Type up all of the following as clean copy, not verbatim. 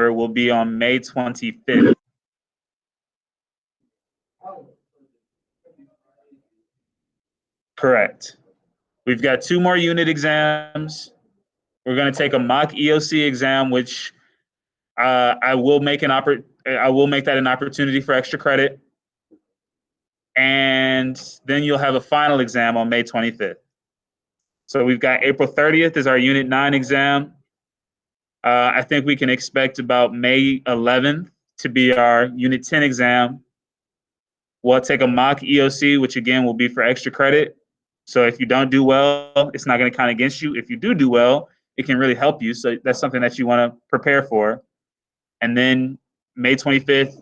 water will be on May 25th. Correct. We've got 2 more unit exams. We're going to take a mock EOC exam, which I will make that an opportunity for extra credit. And then you'll have a final exam on May 25th. So we've got April 30th is our Unit 9 exam. I think we can expect about May 11th to be our Unit 10 exam. We'll take a mock EOC, which again will be for extra credit. So if you don't do well, it's not going to count against you. If you do well, it can really help you. So that's something that you want to prepare for. And then May 25th,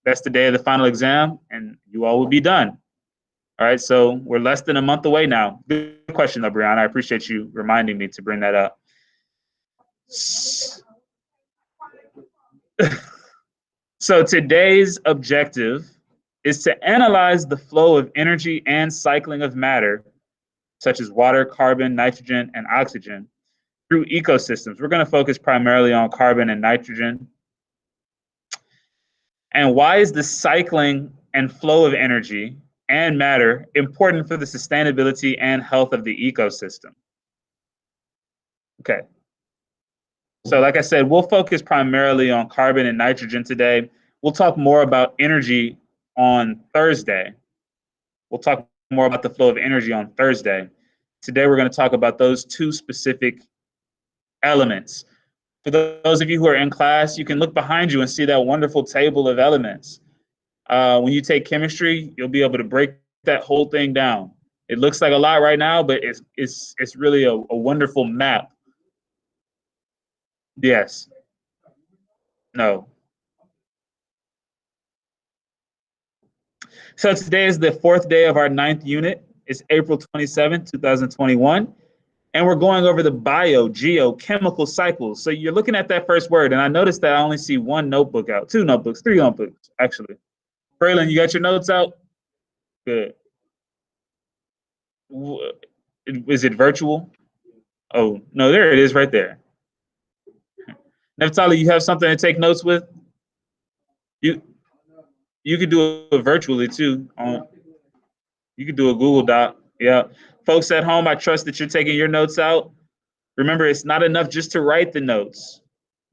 that's the day of the final exam, and you all will be done. All right, so we're less than a month away now. Good question, though, Brianna. I appreciate you reminding me to bring that up. So today's objective is to analyze the flow of energy and cycling of matter, such as water, carbon, nitrogen, and oxygen, through ecosystems. We're going to focus primarily on carbon and nitrogen. And why is the cycling and flow of energy and matter important for the sustainability and health of the ecosystem? Okay. So like I said, we'll focus primarily on carbon and nitrogen today. We'll talk more about energy on Thursday. We'll talk more about the flow of energy on Thursday. Today, we're going to talk about those 2 specific elements. For those of you who are in class, you can look behind you and see that wonderful table of elements. When you take chemistry, you'll be able to break that whole thing down. It looks like a lot right now, but it's really a wonderful map. Yes. No. So today is the 4th day of our 9th unit. It's April 27th, 2021. And we're going over the biogeochemical cycles. So you're looking at that first word, and I noticed that I only see 1 notebook out, 2 notebooks, 3 notebooks, actually. Braylon, you got your notes out? Good. Is it virtual? Oh, no, there it is right there. Neftali, you have something to take notes with? You could do it virtually too. You could do a Google Doc. Yeah. Folks at home, I trust that you're taking your notes out. Remember, it's not enough just to write the notes.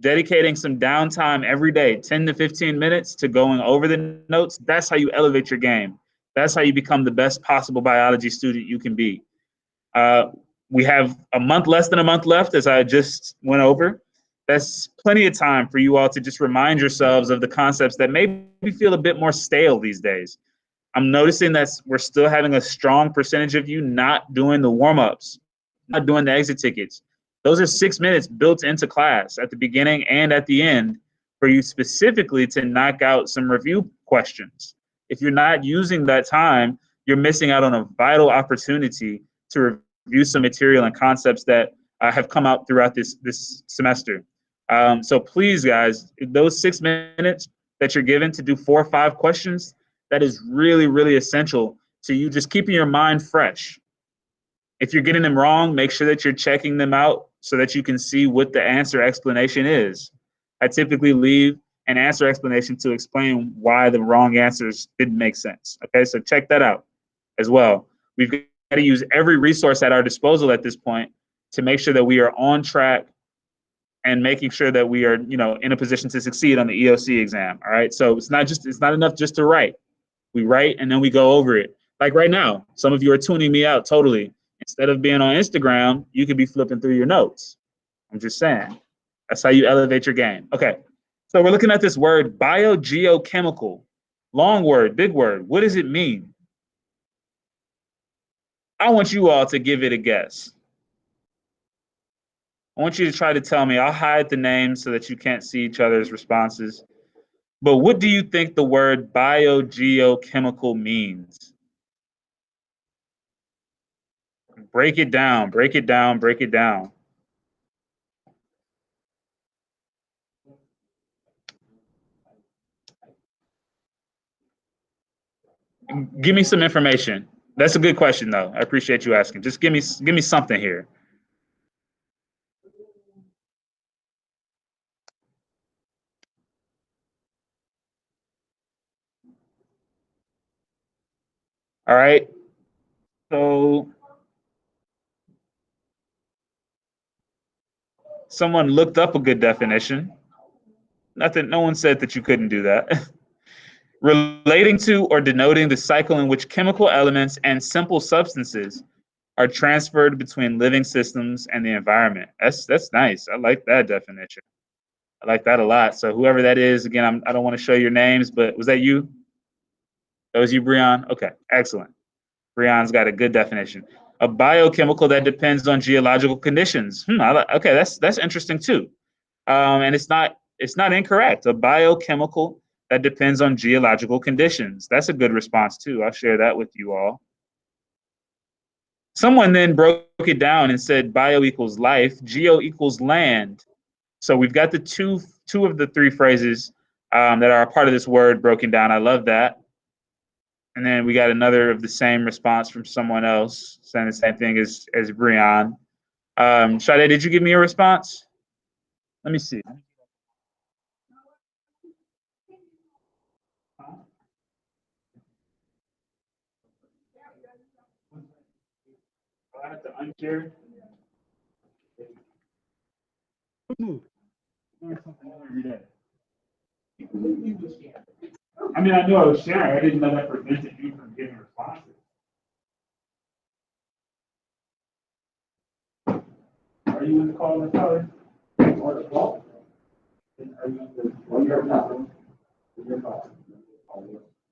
Dedicating some downtime every day, 10 to 15 minutes to going over the notes, that's how you elevate your game. That's how you become the best possible biology student you can be. We have less than a month left, as I just went over. That's plenty of time for you all to just remind yourselves of the concepts that maybe feel a bit more stale these days. I'm noticing that we're still having a strong percentage of you not doing the warm-ups, not doing the exit tickets. Those are 6 minutes built into class at the beginning and at the end for you specifically to knock out some review questions. If you're not using that time, you're missing out on a vital opportunity to review some material and concepts that have come out throughout this semester. So please, guys, those 6 minutes that you're given to do 4 or 5 questions, that is really, really essential to you just keeping your mind fresh. If you're getting them wrong, make sure that you're checking them out so that you can see what the answer explanation is. I typically leave an answer explanation to explain why the wrong answers didn't make sense. Okay, so check that out as well. We've got to use every resource at our disposal at this point to make sure that we are on track and making sure that we are, in a position to succeed on the EOC exam. All right, so it's not enough just to write. We write and then we go over it. Like right now, some of you are tuning me out totally. Instead of being on Instagram, you could be flipping through your notes. I'm just saying. That's how you elevate your game. Okay, so we're looking at this word, biogeochemical. Long word, big word. What does it mean? I want you all to give it a guess. I want you to try to tell me. I'll hide the names so that you can't see each other's responses. But what do you think the word biogeochemical means? Break it down, break it down, break it down. Give me some information. That's a good question, though. I appreciate you asking. Just give me something here. All right. So someone looked up a good definition. Nothing. No one said that you couldn't do that. Relating to or denoting the cycle in which chemical elements and simple substances are transferred between living systems and the environment. That's nice. I like that definition. I like that a lot. So whoever that is, again, I don't want to show your names, but was that you? That was you, Breon? Okay, excellent. Breon's got a good definition. A biochemical that depends on geological conditions. Okay, that's interesting too. And it's not incorrect. A biochemical that depends on geological conditions. That's a good response too. I'll share that with you all. Someone then broke it down and said bio equals life, geo equals land. So we've got the two of the three phrases that are a part of this word broken down. I love that. And then we got another of the same response from someone else saying the same thing as Breon. Sade, did you give me a response? Let me see. I have to unshare. Learn something new every day. I mean, I knew I was sharing. I didn't know that prevented you from giving responses. Are you in the call and color? Or the call? Are you in the call? Your call.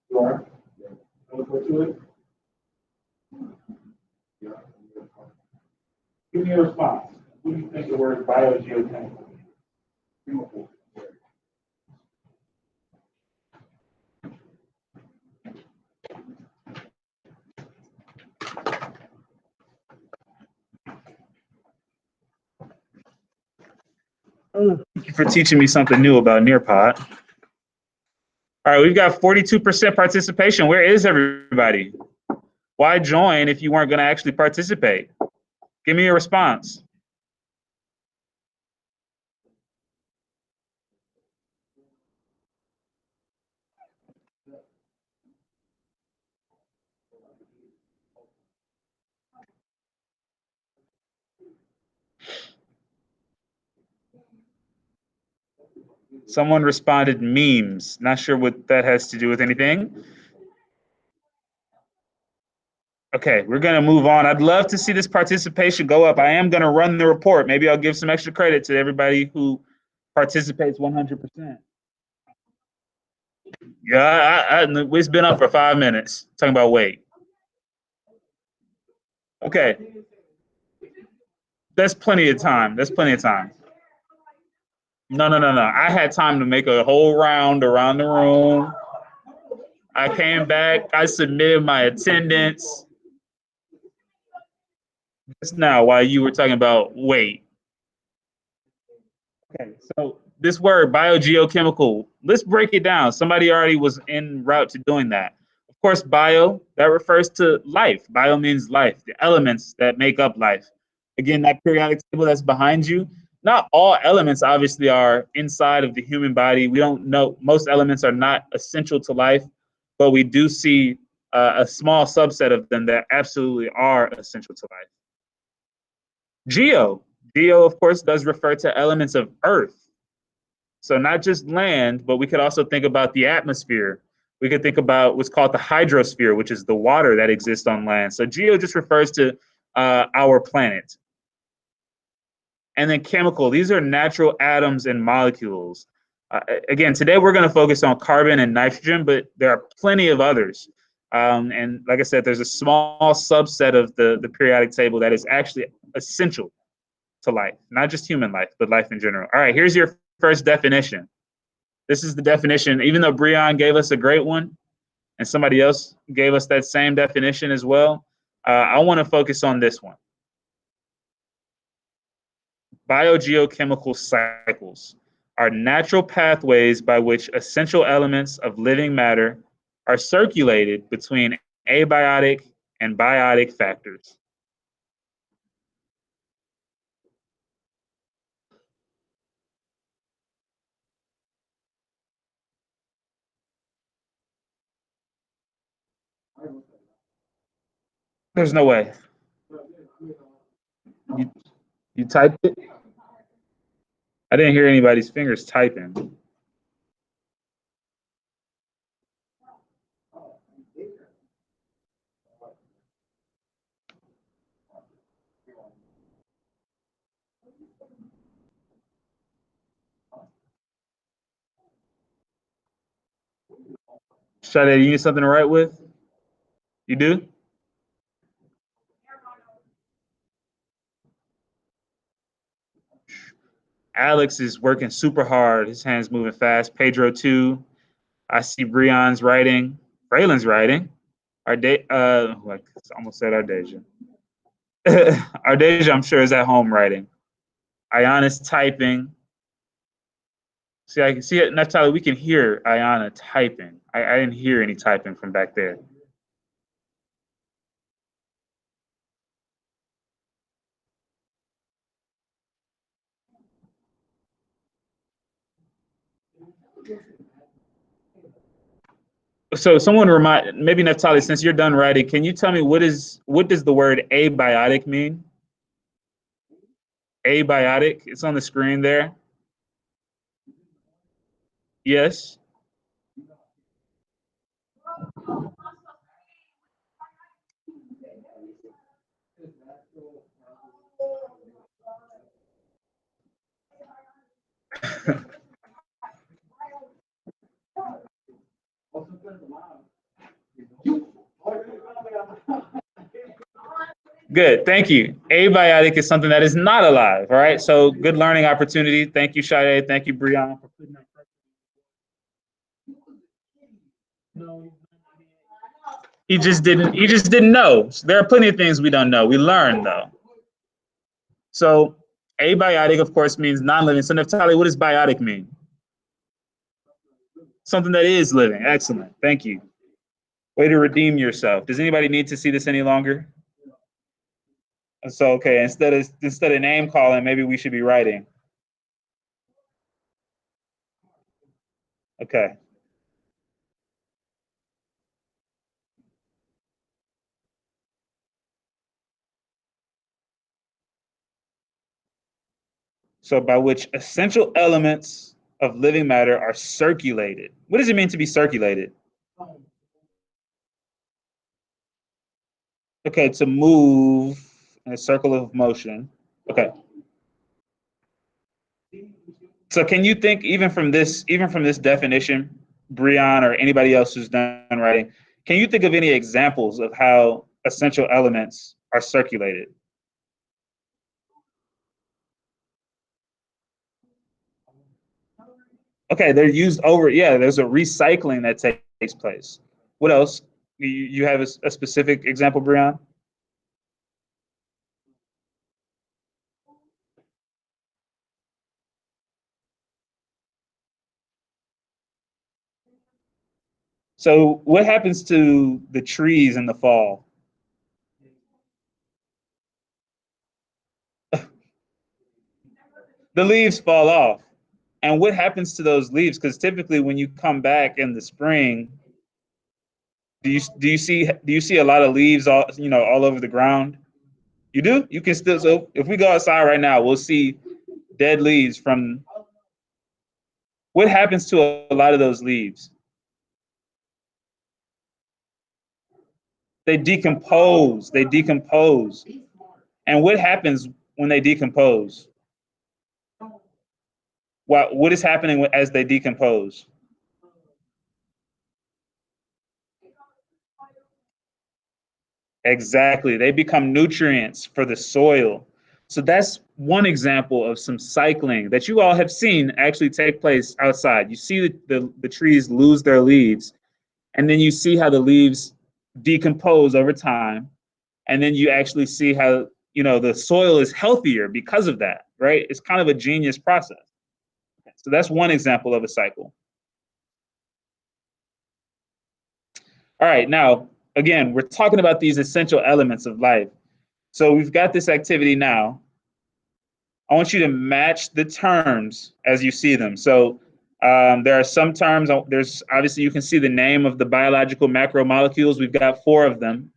You are? Look to it. Give me a response. What do you think the word biogeochemical means? Thank you for teaching me something new about Nearpod. All right, we've got 42% participation. Where is everybody? Why join if you weren't going to actually participate? Give me a response. Someone responded memes. Not sure what that has to do with anything. Okay, we're going to move on. I'd love to see this participation go up. I am going to run the report. Maybe I'll give some extra credit to everybody who participates 100%. Yeah, it's been up for 5 minutes. Talking about weight. Okay, that's plenty of time. That's plenty of time. No, no, no, no. I had time to make a whole round around the room. I came back. I submitted my attendance just now while you were talking about weight. Okay, so this word biogeochemical, let's break it down. Somebody already was en route to doing that. Of course, bio, that refers to life. Bio means life, the elements that make up life. Again, that periodic table that's behind you, not all elements obviously are inside of the human body. We don't know, most elements are not essential to life, but we do see a small subset of them that absolutely are essential to life. Geo, geo, of course, does refer to elements of Earth. So not just land, but we could also think about the atmosphere. We could think about what's called the hydrosphere, which is the water that exists on land. So geo just refers to our planet. And then chemical, these are natural atoms and molecules. Again, today we're going to focus on carbon and nitrogen, but there are plenty of others. And like I said, there's a small subset of the periodic table that is actually essential to life, not just human life, but life in general. All right, here's your first definition. This is the definition, even though Breon gave us a great one and somebody else gave us that same definition as well, I want to focus on this one. Biogeochemical cycles are natural pathways by which essential elements of living matter are circulated between abiotic and biotic factors. There's no way. You, you typed it? I didn't hear anybody's fingers typing. Sade, you need something to write with? You do? Alex is working super hard. His hand's moving fast. Pedro too. I see Breon's writing. Braylon's writing. Like almost said Ardeja. Ardeja, I'm sure, is at home writing. Ayana's typing. See, I can see it. Naftali, we can hear Ayana typing. I didn't hear any typing from back there. So someone remind, maybe Naftali, since you're done writing, can you tell me what does the word abiotic mean? Abiotic. It's on the screen there. Yes. Good. Thank you. Abiotic is something that is not alive. All right. So good learning opportunity. Thank you, Sade. Thank you, Brian, for putting that. He just didn't know. There are plenty of things we don't know. We learn though. So abiotic, of course, means non-living. So Naftali, what does biotic mean? Something that is living. Excellent. Thank you. Way to redeem yourself. Does anybody need to see this any longer? So okay, instead of name calling, maybe we should be writing. Okay. So by which essential elements of living matter are circulated. What does it mean to be circulated? Okay, to move in a circle of motion. Okay. So can you think even from this definition, Brian or anybody else who's done writing, can you think of any examples of how essential elements are circulated? Okay, they're used over. Yeah, there's a recycling that takes place. What else? You have a specific example, Brian? So what happens to the trees in the fall? The leaves fall off. And what happens to those leaves? Because typically when you come back in the spring, do you see a lot of leaves all over the ground? You do? You can still, so if we go outside right now, we'll see dead leaves from what happens to a lot of those leaves? They decompose. And what happens when they decompose? What is happening as they decompose? Exactly. They become nutrients for the soil. So that's one example of some cycling that you all have seen actually take place outside. You see the trees lose their leaves, and then you see how the leaves decompose over time. And then you actually see how, the soil is healthier because of that, right? It's kind of a genius process. So that's one example of a cycle. All right, now, again, we're talking about these essential elements of life. So we've got this activity now. I want you to match the terms as you see them. So there are some terms, there's obviously you can see the name of the biological macromolecules. We've got 4 of them.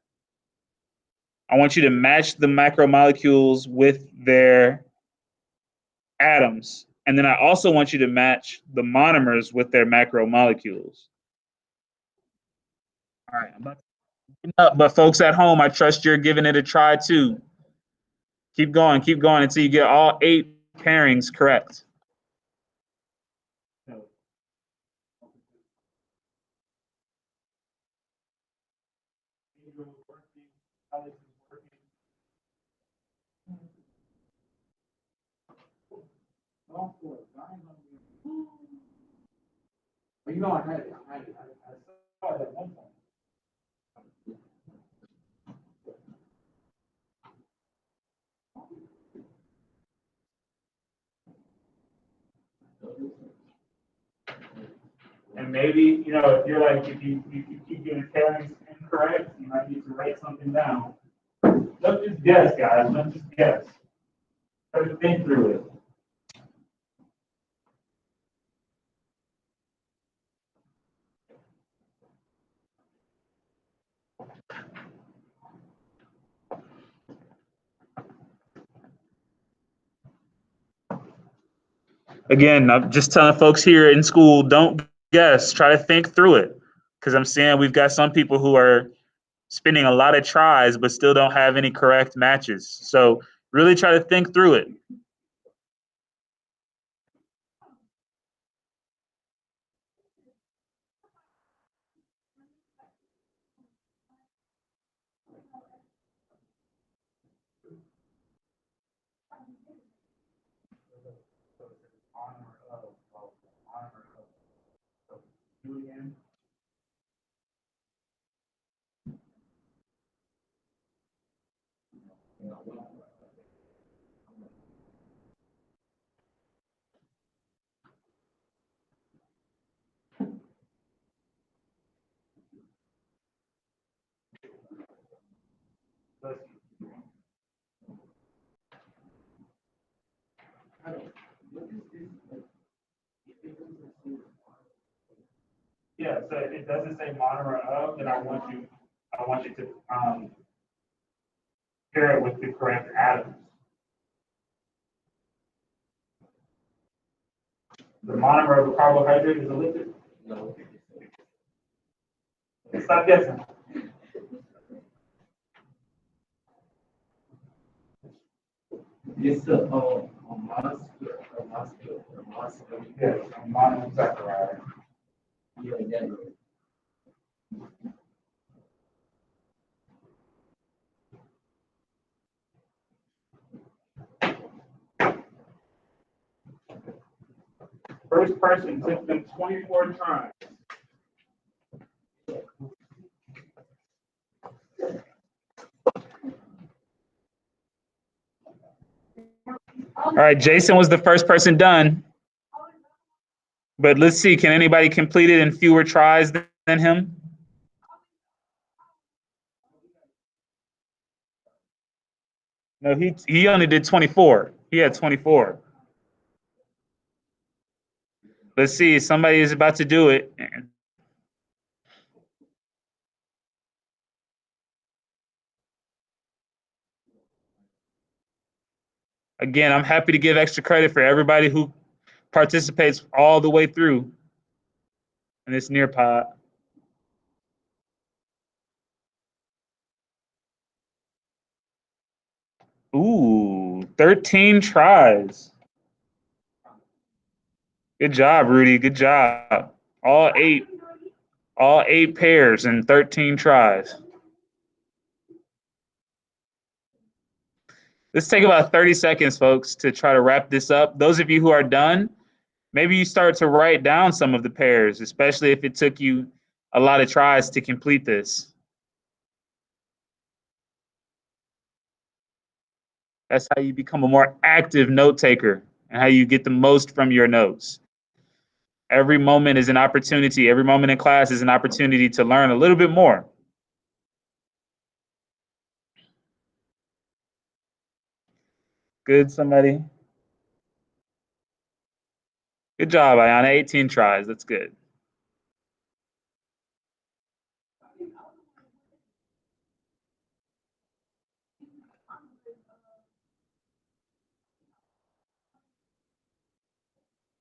I want you to match the macromolecules with their atoms. And then I also want you to match the monomers with their macromolecules. All right, I'm about to but folks at home, I trust you're giving it a try too. Keep going until you get all 8 pairings correct. You know, I saw it at one point. And maybe, you know, if you're like, if you keep getting pairings incorrect, you might need to write something down. Don't just guess, guys. Don't just guess. Try to think through it. Again, I'm just telling folks here in school, don't guess. Try to think through it. Because I'm seeing we've got some people who are spending a lot of tries but still don't have any correct matches. So really try to think through it. Yeah, so if it doesn't say monomer of, then I want you to pair it with the correct atoms. The monomer of a carbohydrate is a lipid? No. Stop guessing. It's a monosaccharide. Yes, a monosaccharide. Yeah, yeah. First person took them 24 tries. All right, Jason was the first person done. But let's see, can anybody complete it in fewer tries than him? No, he only did 24. He had 24. Let's see, somebody is about to do it. Again, I'm happy to give extra credit for everybody who participates all the way through in this Nearpod. Ooh, 13 tries. Good job, Rudy. Good job. All eight pairs in 13 tries. Let's take about 30 seconds, folks, to try to wrap this up. Those of you who are done, maybe you start to write down some of the pairs, especially if it took you a lot of tries to complete this. That's how you become a more active note taker and how you get the most from your notes. Every moment is an opportunity. Every moment in class is an opportunity to learn a little bit more. Good, somebody? Good job, Ayana. 18 tries. That's good.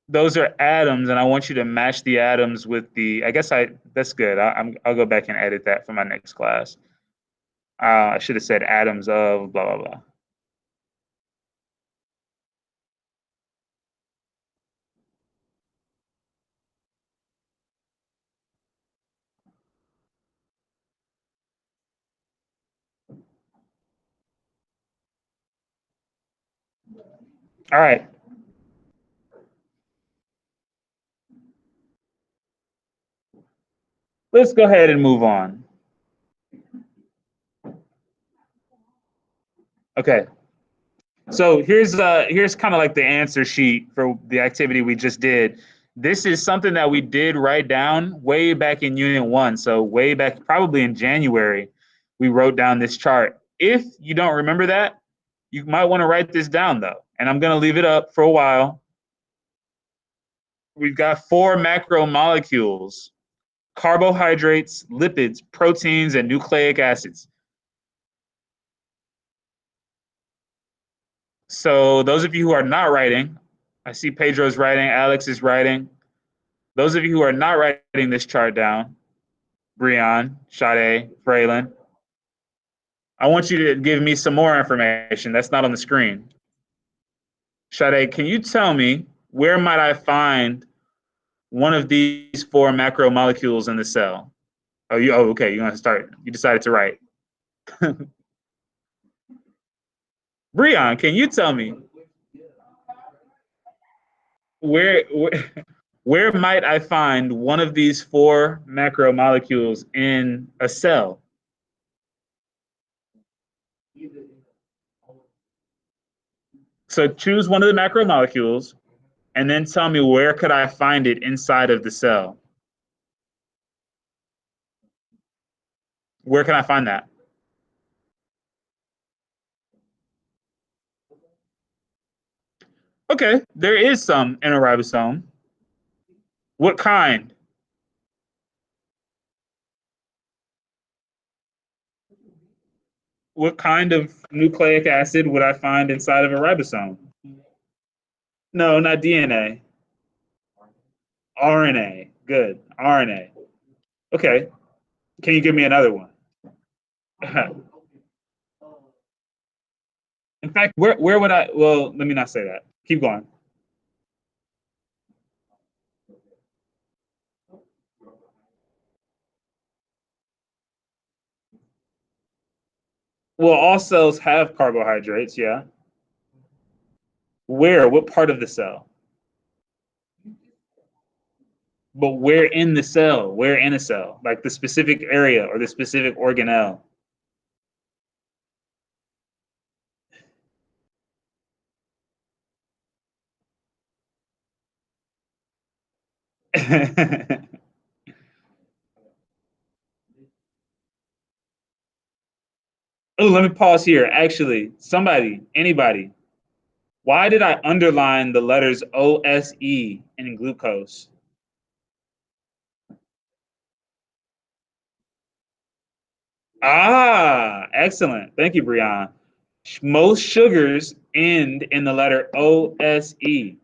Those are atoms, and I want you to match the atoms with the. I guess that's good. I'll go back and edit that for my next class. I should have said atoms of blah blah blah. All right. Let's go ahead and move on. Okay. So here's kind of like the answer sheet for the activity we just did. This is something that we did write down way back in Unit 1. So way back, probably in January, we wrote down this chart. If you don't remember that, you might want to write this down though. And I'm going to leave it up for a while. We've got 4 macromolecules: carbohydrates, lipids, proteins, and nucleic acids. So those of you who are not writing, I see Pedro's writing, Alex is writing. Those of you who are not writing this chart down, Brian, Sade, Braylon, I want you to give me some more information that's not on the screen. Sade, can you tell me where might I find one of these 4 macromolecules in the cell? Okay, you're gonna start. You decided to write. Brian, can you tell me where, where where might I find one of these 4 macromolecules in a cell? So choose one of the macromolecules and then tell me where could I find it inside of the cell? Where can I find that? Okay, there is some in a ribosome. What kind? What kind of nucleic acid would I find inside of a ribosome? No, not DNA. RNA. Good. RNA. Okay. Can you give me another one? In fact, where would I? Well, let me not say that. Keep going. Well, all cells have carbohydrates, yeah. Where? What part of the cell? But where in the cell? Where in a cell? Like the specific area or the specific organelle? Oh, let me pause here. Actually, somebody, anybody, why did I underline the letters OSE in glucose? Ah, excellent. Thank you, Brian. Most sugars end in the letter OSE.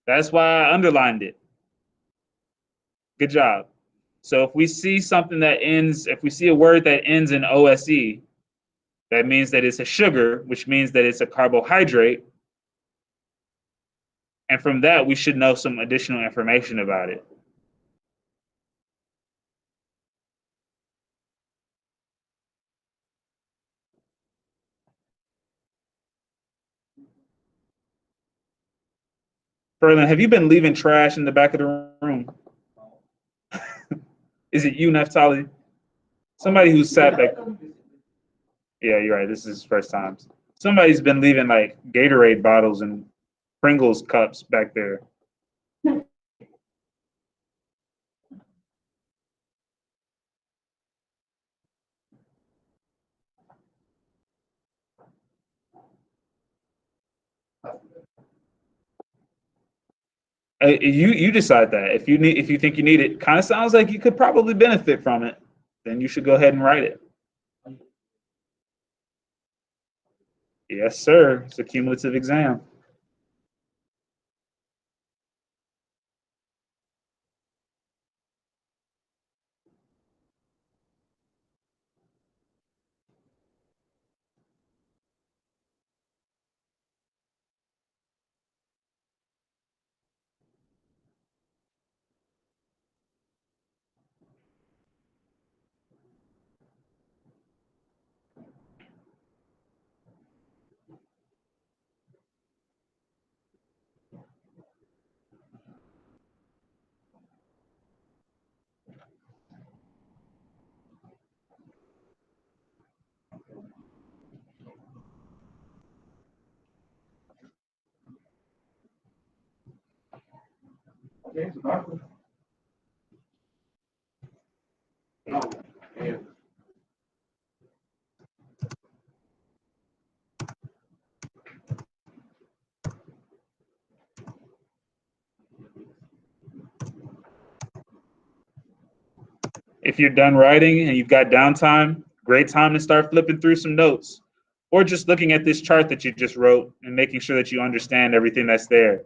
That's why I underlined it. Good job. So if we see something that ends, if we see a word that ends in OSE, that means that it's a sugar, which means that it's a carbohydrate. And from that, we should know some additional information about it. Ferlin, have you been leaving trash in the back of the room? Is it you, Naftali? Somebody who sat back. Yeah, you're right. This is his first time. Somebody's been leaving like Gatorade bottles and Pringles cups back there. You decide that. If you think you need it, kind of sounds like you could probably benefit from it. Then you should go ahead and write it. Yes, sir. It's a cumulative exam. If you're done writing and you've got downtime, great time to start flipping through some notes or just looking at this chart that you just wrote and making sure that you understand everything that's there.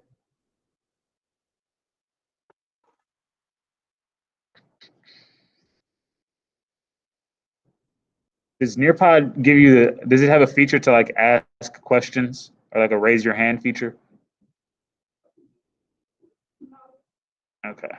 Does Nearpod give you does it have a feature to like ask questions or like a raise your hand feature? Okay.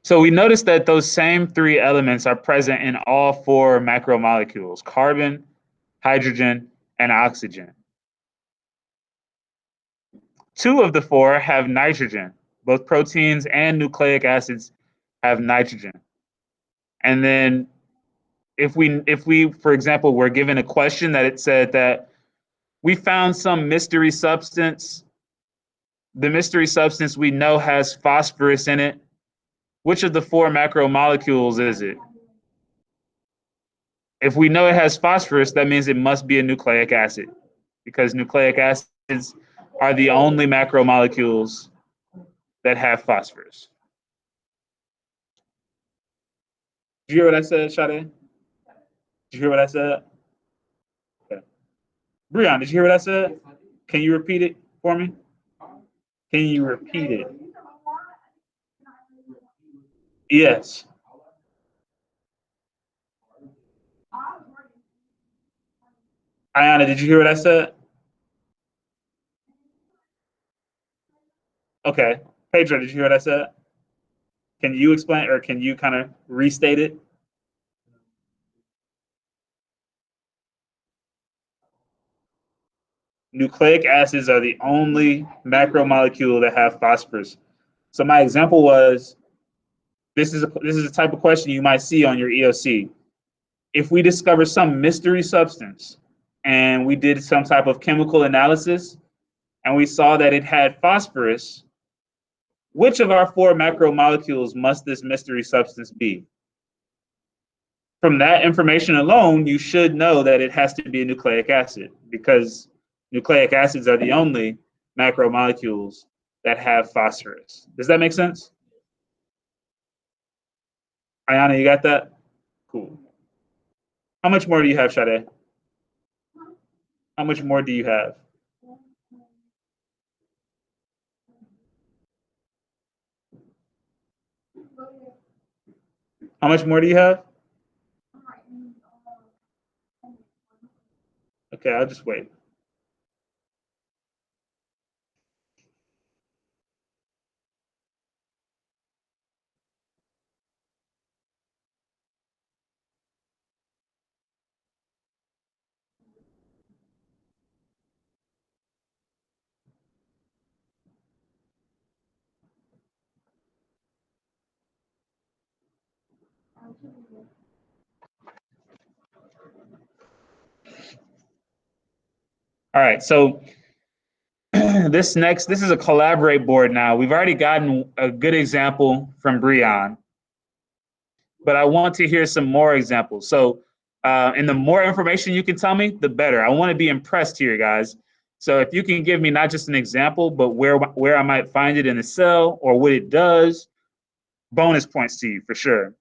So we noticed that those same three elements are present in all four macromolecules: carbon, hydrogen, and oxygen. Two of the four have nitrogen. Both proteins and nucleic acids have nitrogen. And then if we, for example, were given a question that it said that we found some mystery substance, the mystery substance we know has phosphorus in it, which of the four macromolecules is it? If we know it has phosphorus, that means it must be a nucleic acid, because nucleic acids are the only macromolecules that have phosphorus. Did you hear what I said, Sade? Did you hear what I said? Okay. Breon, did you hear what I said? Can you repeat it for me? Can you repeat it? Yes. Ayana, did you hear what I said? Okay. Pedro, did you hear what I said? Can you explain or can you kind of restate it? Nucleic acids are the only macromolecule that have phosphorus. So my example was this is a type of question you might see on your EOC. If we discover some mystery substance and we did some type of chemical analysis and we saw that it had phosphorus, which of our four macromolecules must this mystery substance be? From that information alone, you should know that it has to be a nucleic acid because nucleic acids are the only macromolecules that have phosphorus. Does that make sense? Ayana, you got that? Cool. How much more do you have, Sade? How much more do you have? How much more do you have? Okay, I'll just wait. All right, so this is a collaborate board now. We've already gotten a good example from Breon, but I want to hear some more examples. So, and the more information you can tell me, the better. I want to be impressed here, guys. So if you can give me not just an example, but where I might find it in the cell or what it does, bonus points to you for sure.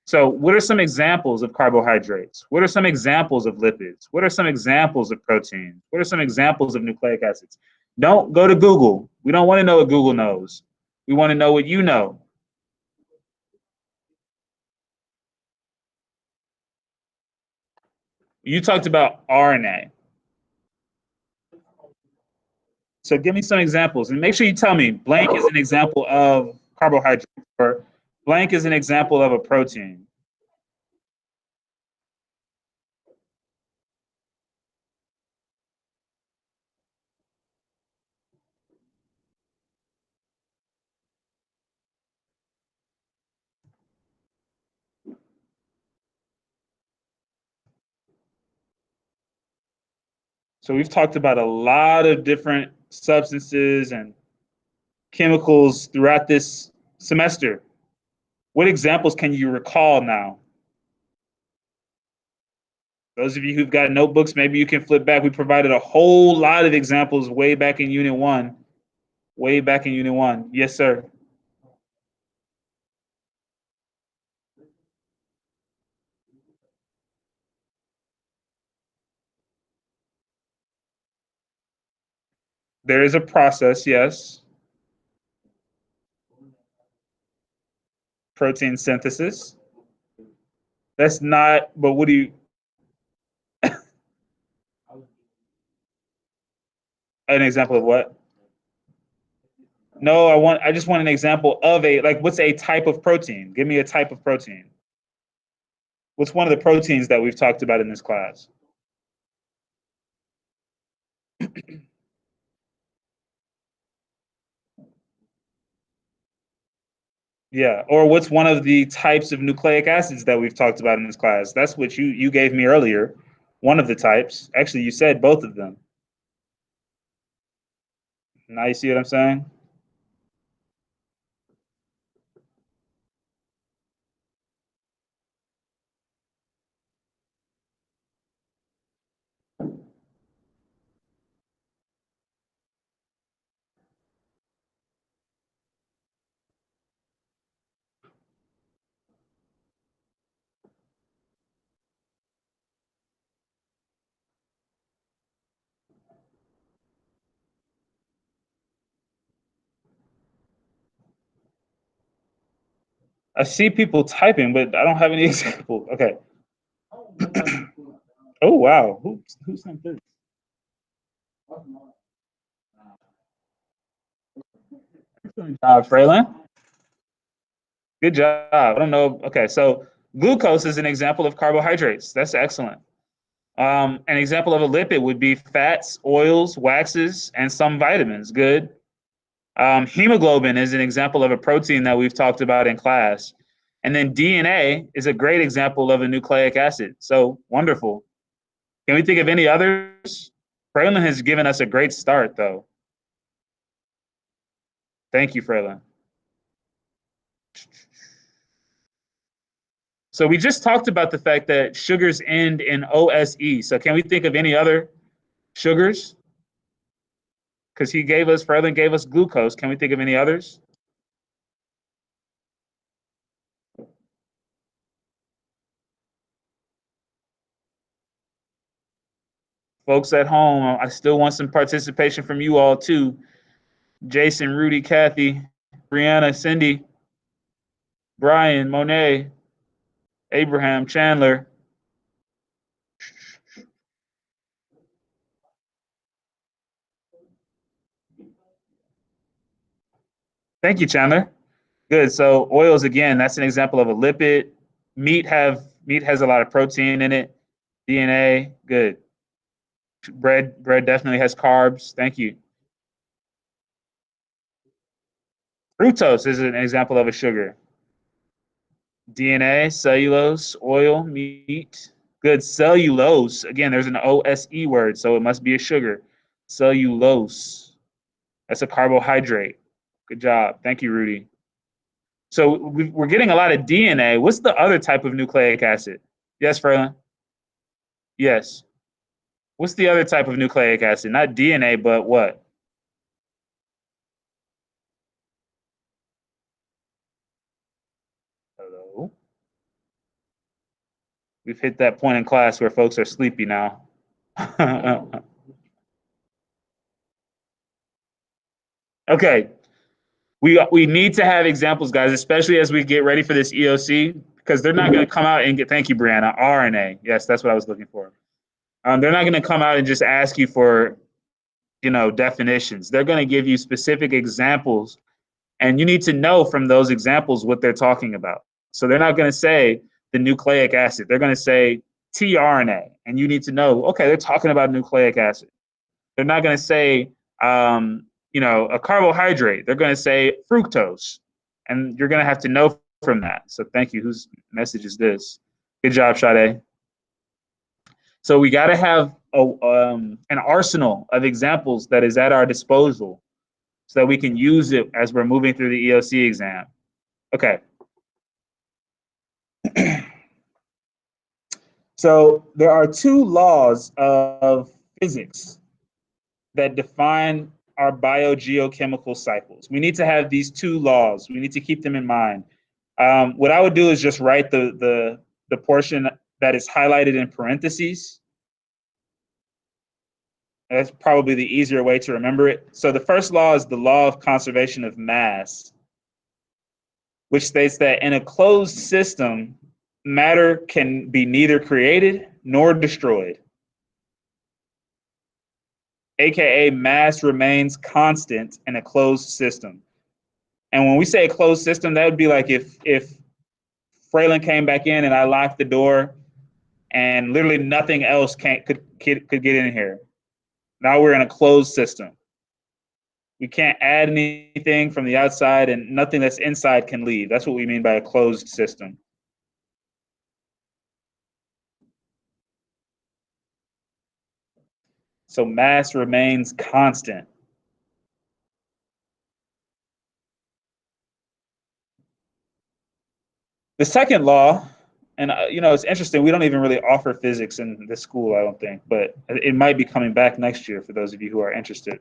So what are some examples of carbohydrates? What are some examples of lipids? What are some examples of proteins? What are some examples of nucleic acids? Don't go to Google. We don't want to know what Google knows. We want to know what you know. You talked about RNA. So give me some examples and make sure you tell me blank is an example of carbohydrate or blank is an example of a protein. So we've talked about a lot of different substances and chemicals throughout this semester. What examples can you recall now? Those of you who've got notebooks, maybe you can flip back. We provided a whole lot of examples way back in Unit 1. Way back in Unit 1. Yes, sir. There is a process, yes. Protein synthesis. That's not, but what do you, an example of what? No, I just want an example of what's a type of protein? Give me a type of protein. What's one of the proteins that we've talked about in this class? Yeah, or what's one of the types of nucleic acids that we've talked about in this class? That's what you gave me earlier. One of the types. Actually, you said both of them. Now you see what I'm saying? I see people typing, but I don't have any example. Okay. Oh wow, who sent this? Good job, Fraylin. Good job. I don't know. Okay, so glucose is an example of carbohydrates. That's excellent. An example of a lipid would be fats, oils, waxes, and some vitamins. Good. Hemoglobin is an example of a protein that we've talked about in class. And then DNA is a great example of a nucleic acid. So wonderful. Can we think of any others? Fraylin has given us a great start, though. Thank you, Fraylin. So we just talked about the fact that sugars end in OSE. So can we think of any other sugars? Because Fraylin gave us glucose. Can we think of any others? Folks at home, I still want some participation from you all too. Jason, Rudy, Kathy, Brianna, Cindy, Brian, Monet, Abraham, Chandler. Thank you, Chandler. Good. So oils again, that's an example of a lipid. Meat has a lot of protein in it. DNA, good. Bread definitely has carbs. Thank you. Fructose is an example of a sugar. DNA, cellulose, oil, meat. Good. Cellulose. Again, there's an OSE word, so it must be a sugar. Cellulose. That's a carbohydrate. Good job. Thank you, Rudy. So we're getting a lot of DNA. What's the other type of nucleic acid? Yes, Ferlin? Yes. What's the other type of nucleic acid? Not DNA, but what? Hello? We've hit that point in class where folks are sleepy now. Okay. We need to have examples, guys, especially as we get ready for this EOC, because they're not going to come out and thank you, Brianna, RNA. Yes, that's what I was looking for. They're not going to come out and just ask you for, definitions. They're going to give you specific examples, and you need to know from those examples what they're talking about. So they're not going to say the nucleic acid. They're going to say tRNA, and you need to know, okay, they're talking about nucleic acid. They're not going to say, a carbohydrate. They're going to say fructose, and you're going to have to know from that. So thank you. Whose message is this? Good job, Sade. So we got to have an arsenal of examples that is at our disposal so that we can use it as we're moving through the EOC exam. Okay. So there are two laws of physics that define our biogeochemical cycles. We need to have these two laws. We need to keep them in mind. What I would do is just write the portion that is highlighted in parentheses. That's probably the easier way to remember it. So the first law is the law of conservation of mass, which states that in a closed system, matter can be neither created nor destroyed, aka mass remains constant in a closed system. And when we say a closed system, that would be like if Fraylin came back in and I locked the door and literally nothing else could get in here. Now we're in a closed system. We can't add anything from the outside and nothing that's inside can leave. That's what we mean by a closed system. So mass remains constant. The second law, and it's interesting, we don't even really offer physics in this school, I don't think, but it might be coming back next year for those of you who are interested.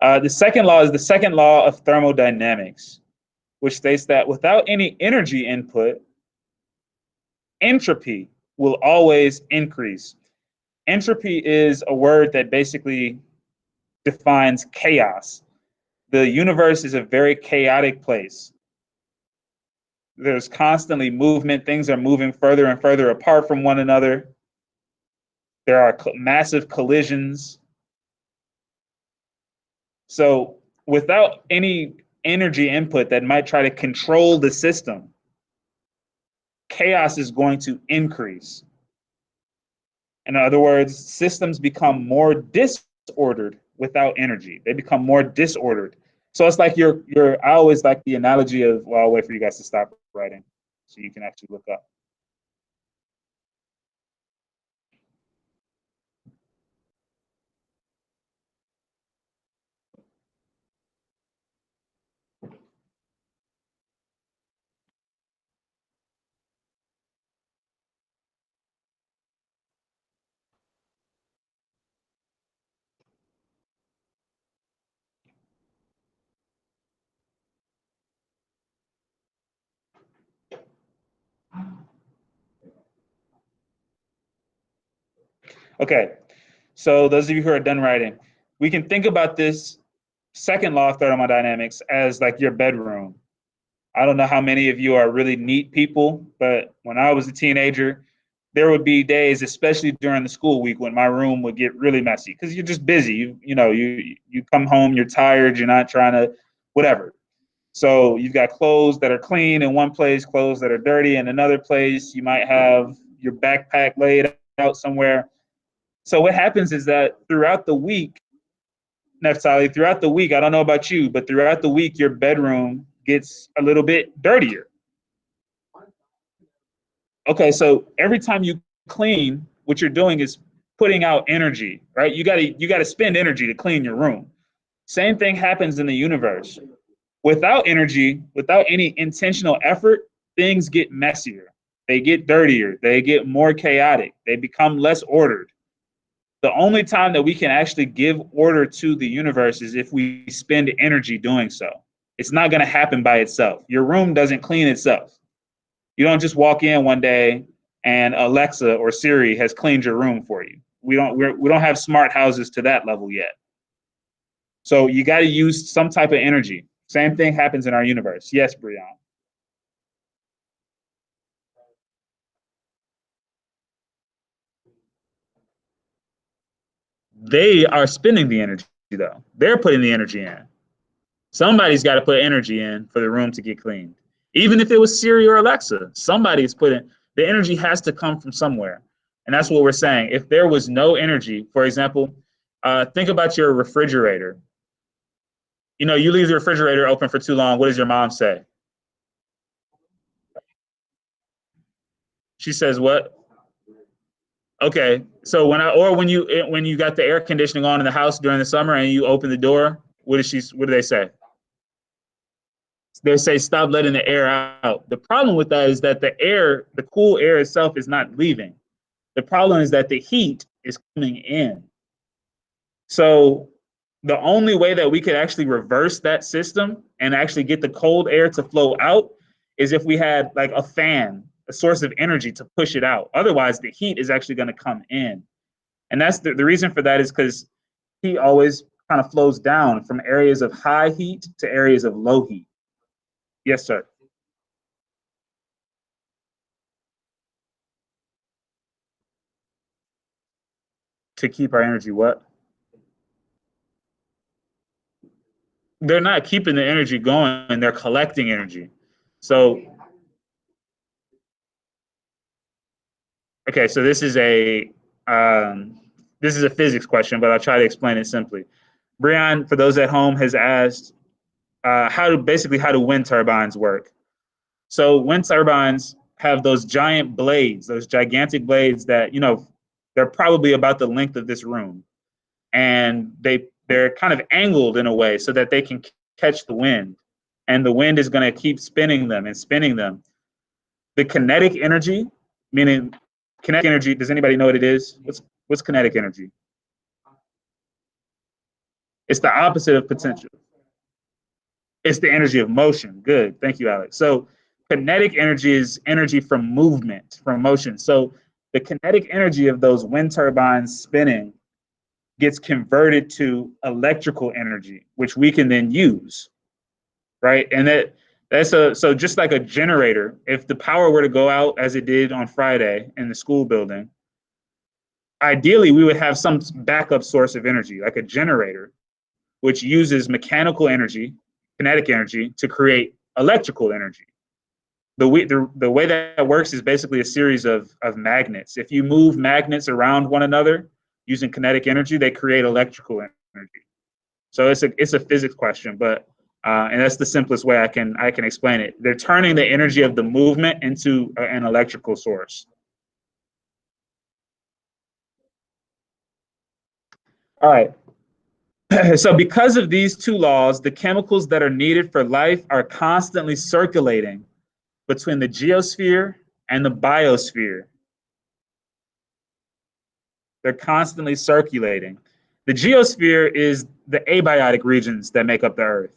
The second law is the second law of thermodynamics, which states that without any energy input, entropy will always increase. Entropy is a word that basically defines chaos. The universe is a very chaotic place. There's constantly movement. Things are moving further and further apart from one another. There are massive collisions. So without any energy input that might try to control the system, chaos is going to increase. In other words, systems become more disordered without energy. They become more disordered. So it's like I always like the analogy of, well, I'll wait for you guys to stop writing so you can actually look up. Okay, so those of you who are done writing, we can think about this second law of thermodynamics as like your bedroom. I don't know how many of you are really neat people, but when I was a teenager, there would be days, especially during the school week, when my room would get really messy because you're just busy. You come home, you're tired, you're not trying to, whatever. So you've got clothes that are clean in one place, clothes that are dirty in another place. You might have your backpack laid out somewhere. So what happens is that throughout the week, Neftali, throughout the week, I don't know about you, but throughout the week, your bedroom gets a little bit dirtier. Okay, so every time you clean, what you're doing is putting out energy, right? You gotta spend energy to clean your room. Same thing happens in the universe. Without energy, without any intentional effort, things get messier. They get dirtier. They get more chaotic. They become less ordered. The only time that we can actually give order to the universe is if we spend energy doing so. It's not going to happen by itself. Your room doesn't clean itself. You don't just walk in one day and Alexa or Siri has cleaned your room for you. We don't have smart houses to that level yet. So you got to use some type of energy. Same thing happens in our universe. Yes, Brian. They are spending the energy though. They're putting the energy in. Somebody's got to put energy in for the room to get cleaned. Even if it was Siri or Alexa, somebody's putting the energy has to come from somewhere. And that's what we're saying. If there was no energy, for example, think about your refrigerator. You know, you leave the refrigerator open for too long. What does your mom say? She says what? Okay, so when you got the air conditioning on in the house during the summer and you open the door, what do they say? They say stop letting the air out. The problem with that is that the cool air itself is not leaving. The problem is that the heat is coming in. So the only way that we could actually reverse that system and actually get the cold air to flow out is if we had like a fan, a source of energy to push it out. Otherwise, the heat is actually going to come in. And that's the reason for that is because heat always kind of flows down from areas of high heat to areas of low heat. Yes, sir. To keep our energy what? They're not keeping the energy going, they're collecting energy. So, okay, so this is a physics question, but I'll try to explain it simply. Brian, for those at home, has asked how do wind turbines work? So wind turbines have those giant blades, those gigantic blades that they're probably about the length of this room, and they're kind of angled in a way so that they can catch the wind, and the wind is going to keep spinning them and spinning them. The kinetic energy, meaning kinetic energy. Does anybody know what it is? What's kinetic energy? It's the opposite of potential. It's the energy of motion. Good. Thank you, Alex. So kinetic energy is energy from movement, from motion. So the kinetic energy of those wind turbines spinning gets converted to electrical energy, which we can then use, right? And so just like a generator, if the power were to go out as it did on Friday in the school building, ideally we would have some backup source of energy, like a generator, which uses mechanical energy, kinetic energy, to create electrical energy. The way that works is basically a series of magnets. If you move magnets around one another using kinetic energy, they create electrical energy. So it's a physics question, but and that's the simplest way I can explain it. They're turning the energy of the movement into an electrical source. All right. So because of these two laws, the chemicals that are needed for life are constantly circulating between the geosphere and the biosphere. They're constantly circulating. The geosphere is the abiotic regions that make up the Earth.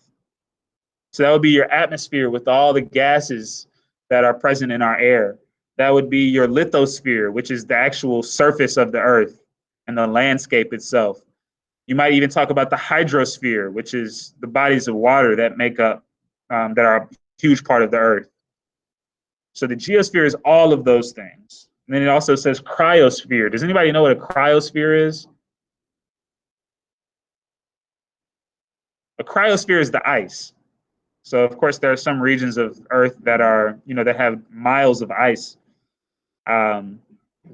So that would be your atmosphere with all the gases that are present in our air. That would be your lithosphere, which is the actual surface of the Earth and the landscape itself. You might even talk about the hydrosphere, which is the bodies of water that make up, that are a huge part of the Earth. So the geosphere is all of those things. And then it also says cryosphere. Does anybody know what a cryosphere is? A cryosphere is the ice. So of course there are some regions of Earth that are, that have miles of ice um,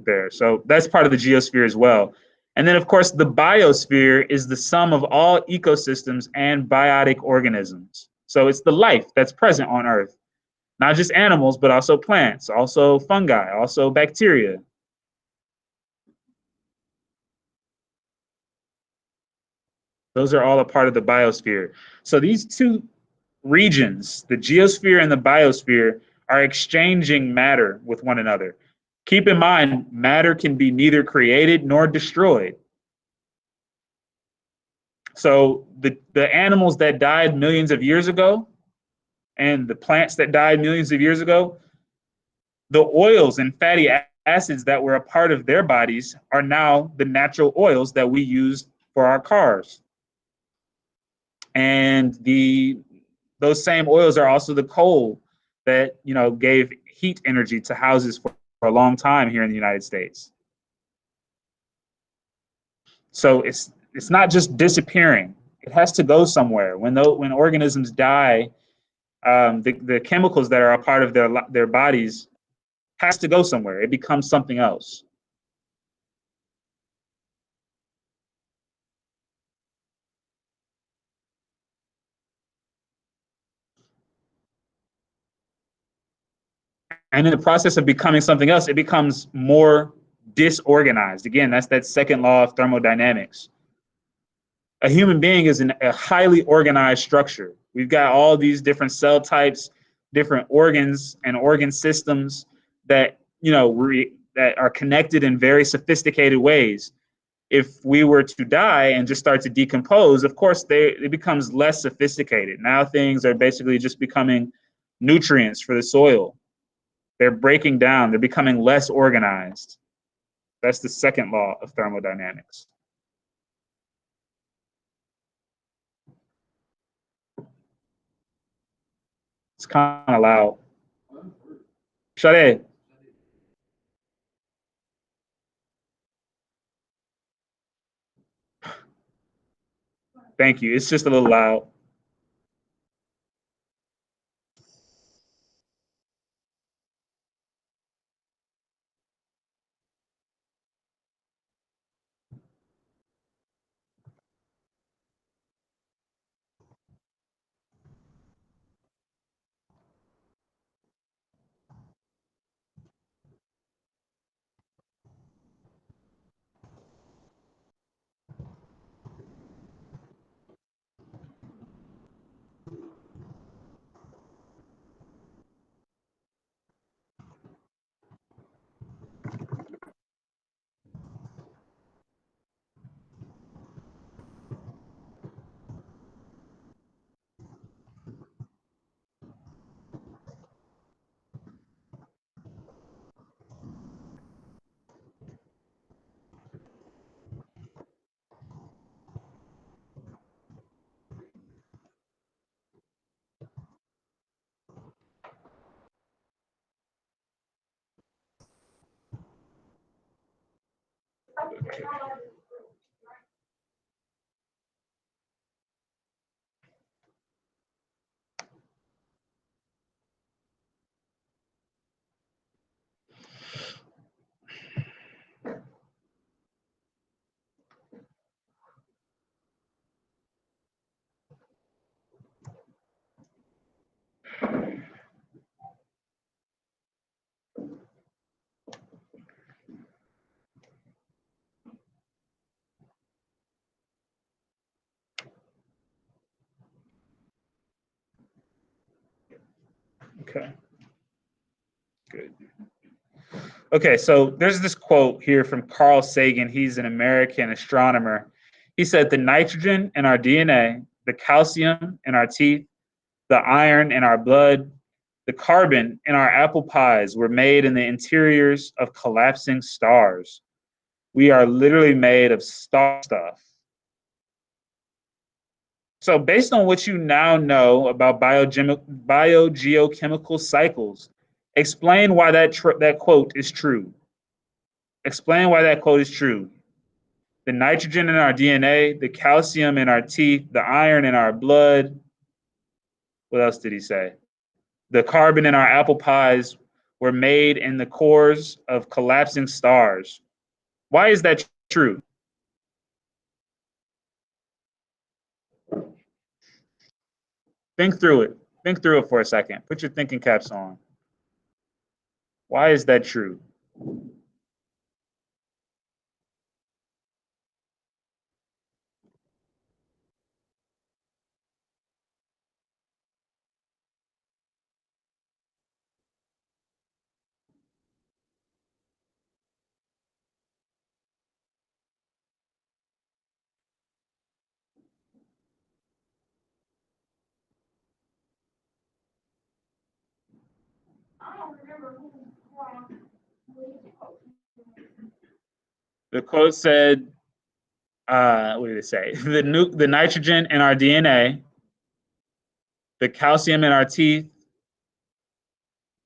there. So that's part of the geosphere as well. And then of course the biosphere is the sum of all ecosystems and biotic organisms. So it's the life that's present on Earth, not just animals, but also plants, also fungi, also bacteria. Those are all a part of the biosphere. So these two regions, the geosphere and the biosphere, are exchanging matter with one another. Keep in mind, matter can be neither created nor destroyed. So the animals that died millions of years ago and the plants that died millions of years ago, the oils and fatty acids that were a part of their bodies are now the natural oils that we use for our cars. And those same oils are also the coal that gave heat energy to houses for a long time here in the United States. So it's not just disappearing; it has to go somewhere. When organisms die, the chemicals that are a part of their bodies has to go somewhere. It becomes something else. And in the process of becoming something else, it becomes more disorganized. Again, that's that second law of thermodynamics. A human being is a highly organized structure. We've got all these different cell types, different organs and organ systems that that are connected in very sophisticated ways. If we were to die and just start to decompose, of course, it becomes less sophisticated. Now things are basically just becoming nutrients for the soil. They're breaking down. They're becoming less organized. That's the second law of thermodynamics. It's kind of loud. Shade. Thank you. It's just a little loud. Okay. Good. Okay, so there's this quote here from Carl Sagan. He's an American astronomer. He said, "The nitrogen in our DNA, the calcium in our teeth, the iron in our blood, the carbon in our apple pies were made in the interiors of collapsing stars. We are literally made of star stuff." So, based on what you now know about biogeochemical cycles, explain why that quote is true. Explain why that quote is true. The nitrogen in our DNA, the calcium in our teeth, the iron in our blood. What else did he say? The carbon in our apple pies were made in the cores of collapsing stars. Why is that true? Think through it. Think through it for a second. Put your thinking caps on. Why is that true? The quote said, what did it say? The nitrogen in our DNA, the calcium in our teeth,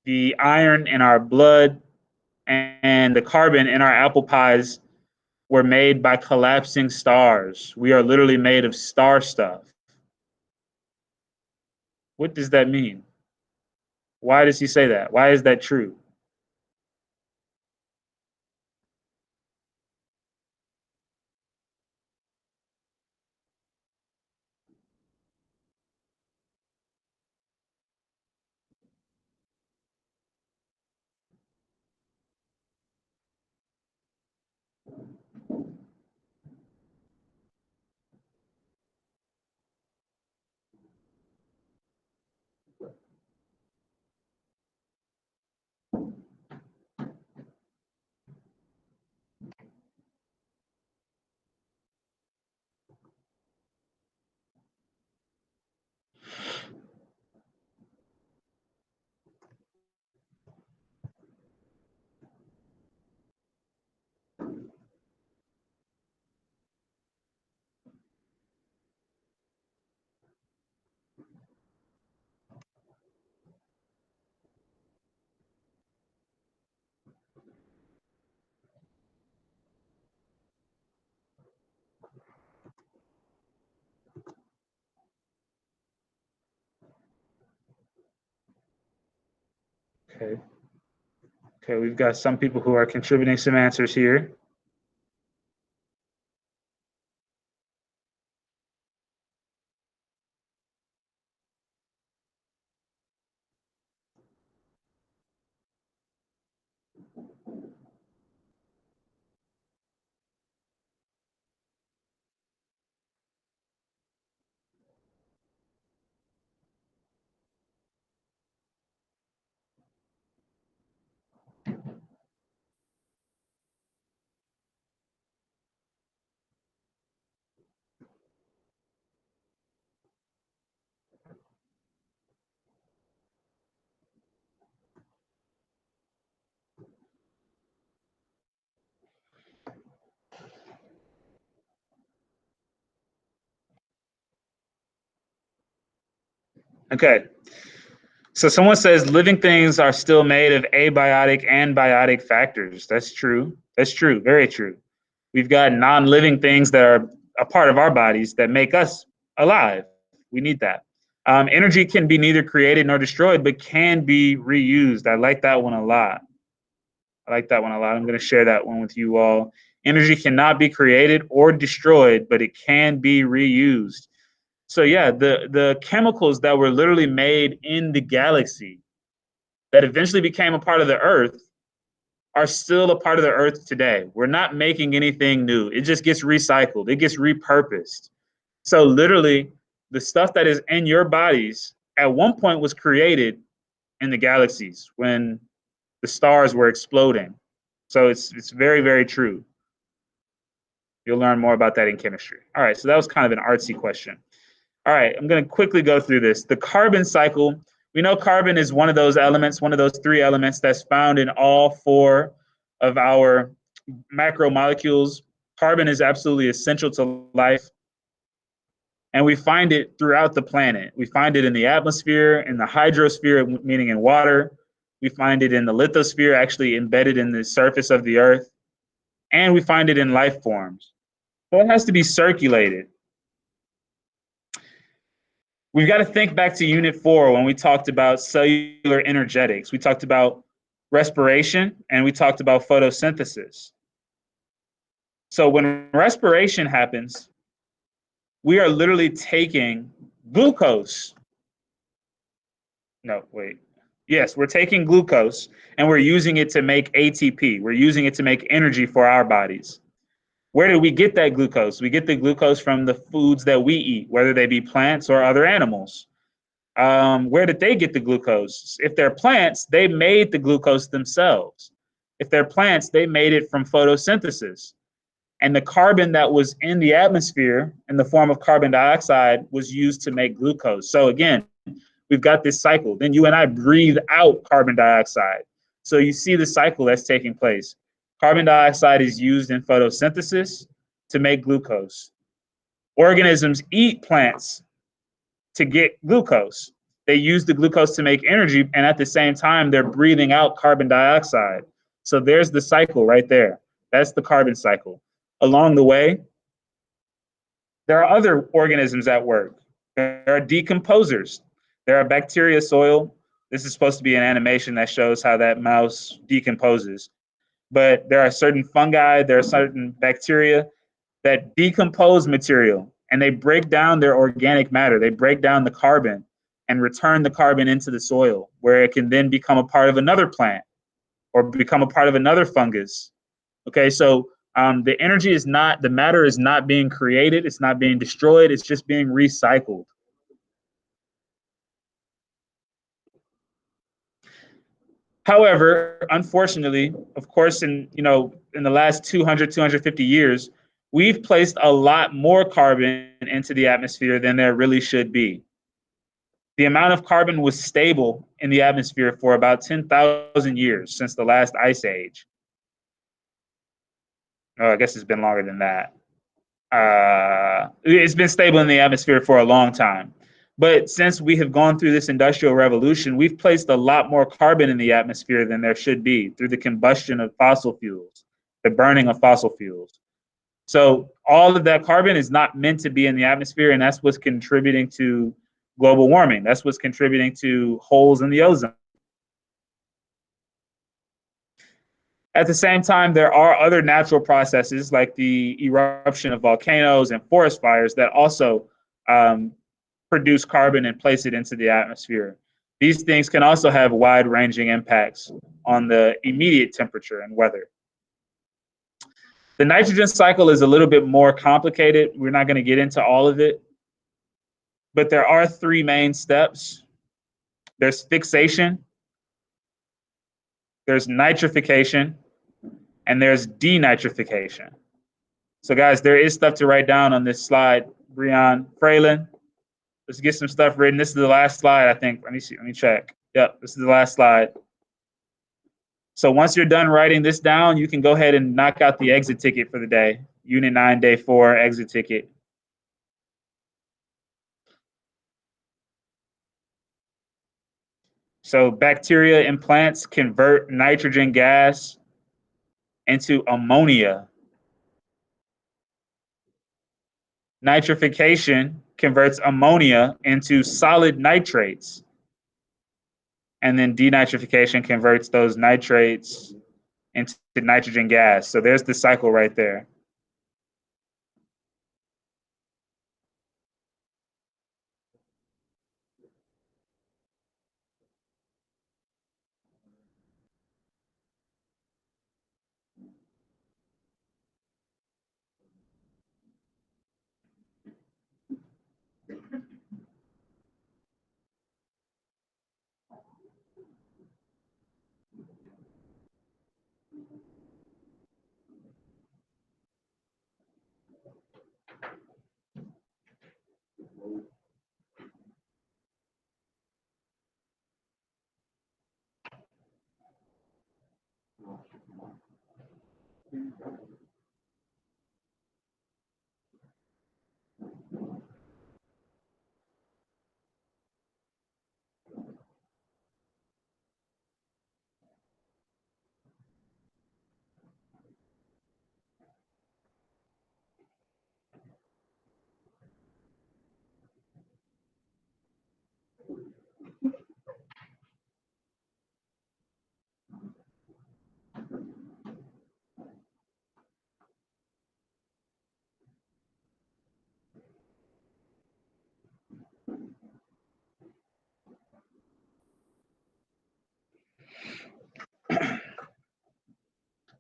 the iron in our blood, and the carbon in our apple pies were made by collapsing stars. We are literally made of star stuff. What does that mean? Why does he say that? Why is that true? Okay. Okay, we've got some people who are contributing some answers here. Okay. So someone says living things are still made of abiotic and biotic factors. That's true. That's true. Very true. We've got non-living things that are a part of our bodies that make us alive. We need that. Energy can be neither created nor destroyed, but can be reused. I like that one a lot. I like that one a lot. I'm going to share that one with you all. Energy cannot be created or destroyed, but it can be reused. So yeah, the chemicals that were literally made in the galaxy that eventually became a part of the Earth are still a part of the Earth today. We're not making anything new. It just gets recycled. It gets repurposed. So literally, the stuff that is in your bodies at one point was created in the galaxies when the stars were exploding. So it's very, very true. You'll learn more about that in chemistry. All right, so that was kind of an artsy question. All right, I'm going to quickly go through this. The carbon cycle, we know carbon is one of those elements, one of those three elements that's found in all four of our macromolecules. Carbon is absolutely essential to life, and we find it throughout the planet. We find it in the atmosphere, in the hydrosphere, meaning in water. We find it in the lithosphere, actually embedded in the surface of the earth, and we find it in life forms. So it has to be circulated. We've got to think back to Unit 4 when we talked about cellular energetics. We talked about respiration and we talked about photosynthesis. So when respiration happens, we are literally taking glucose. No, wait. Yes, we're taking glucose and we're using it to make ATP. We're using it to make energy for our bodies. Where do we get that glucose? We get the glucose from the foods that we eat, whether they be plants or other animals. Where did they get the glucose? If they're plants, they made the glucose themselves. If they're plants, they made it from photosynthesis. And the carbon that was in the atmosphere in the form of carbon dioxide was used to make glucose. So again, we've got this cycle. Then you and I breathe out carbon dioxide. So you see the cycle that's taking place. Carbon dioxide is used in photosynthesis to make glucose. Organisms eat plants to get glucose. They use the glucose to make energy, and at the same time, they're breathing out carbon dioxide. So there's the cycle right there. That's the carbon cycle. Along the way, there are other organisms at work. There are decomposers. There are bacteria soil. This is supposed to be an animation that shows how that mouse decomposes. But there are certain fungi, there are certain bacteria that decompose material and they break down their organic matter. They break down the carbon and return the carbon into the soil where it can then become a part of another plant or become a part of another fungus. Okay, so the energy is not, the matter is not being created, it's not being destroyed, it's just being recycled. However, unfortunately, of course, in the last 200, 250 years, we've placed a lot more carbon into the atmosphere than there really should be. The amount of carbon was stable in the atmosphere for about 10,000 years since the last ice age. Oh, I guess it's been longer than that. It's been stable in the atmosphere for a long time. But since we have gone through this industrial revolution, we've placed a lot more carbon in the atmosphere than there should be through the combustion of fossil fuels, the burning of fossil fuels. So all of that carbon is not meant to be in the atmosphere, and that's what's contributing to global warming. That's what's contributing to holes in the ozone. At the same time, there are other natural processes like the eruption of volcanoes and forest fires that also um, produce carbon and place it into the atmosphere. These things can also have wide-ranging impacts on the immediate temperature and weather. The nitrogen cycle is a little bit more complicated. We're not going to get into all of it, but there are three main steps. There's fixation, there's nitrification, and there's denitrification. So guys, there is stuff to write down on this slide. Breon, Fraylin, let's get some stuff written. This is the last slide, I think. Let me see, let me check. Yep, this is the last slide. So once you're done writing this down, you can go ahead and knock out the exit ticket for the day. Unit 9, Day 4, exit ticket. So bacteria in plants convert nitrogen gas into ammonia. Nitrification converts ammonia into solid nitrates. And then denitrification converts those nitrates into nitrogen gas. So there's the cycle right there.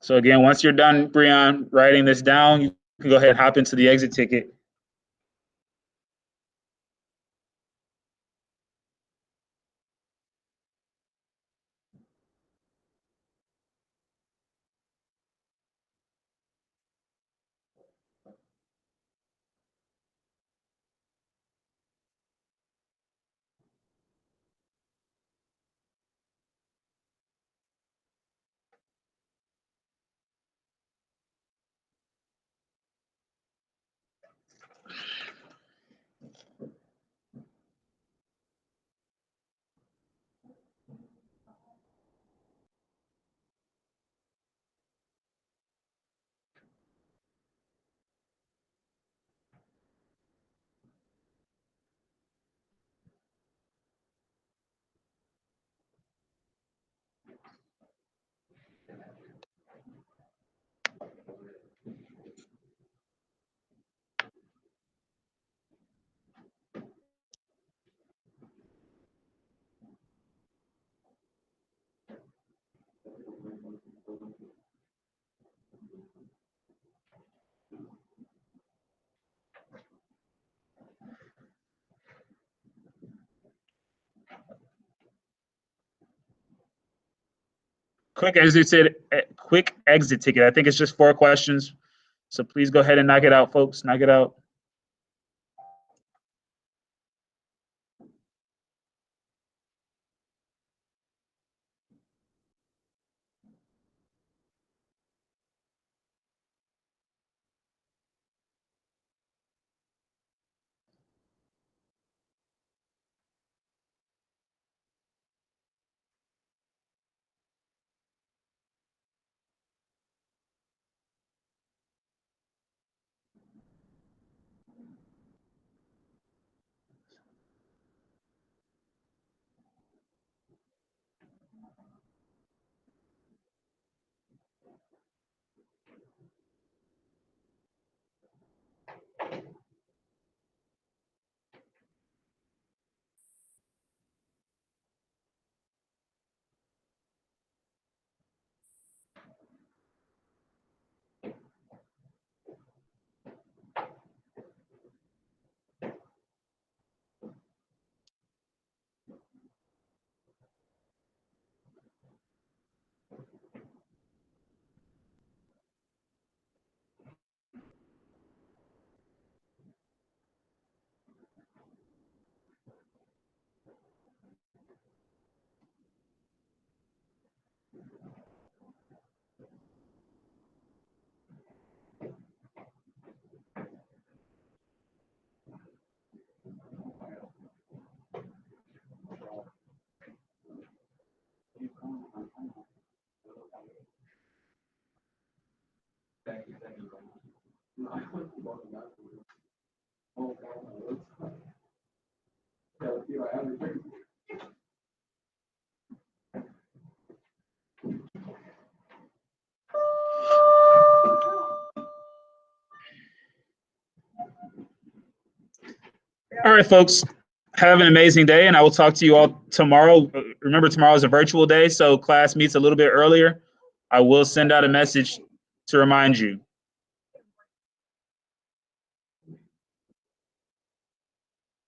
So again, once you're done, Breon, writing this down, you can go ahead and hop into the exit ticket. Quick exit ticket. I think it's just 4 questions. So please go ahead and knock it out, folks. Knock it out. All right, folks. Have an amazing day, and I will talk to you all tomorrow. Remember, tomorrow is a virtual day, so class meets a little bit earlier. I will send out a message to remind you.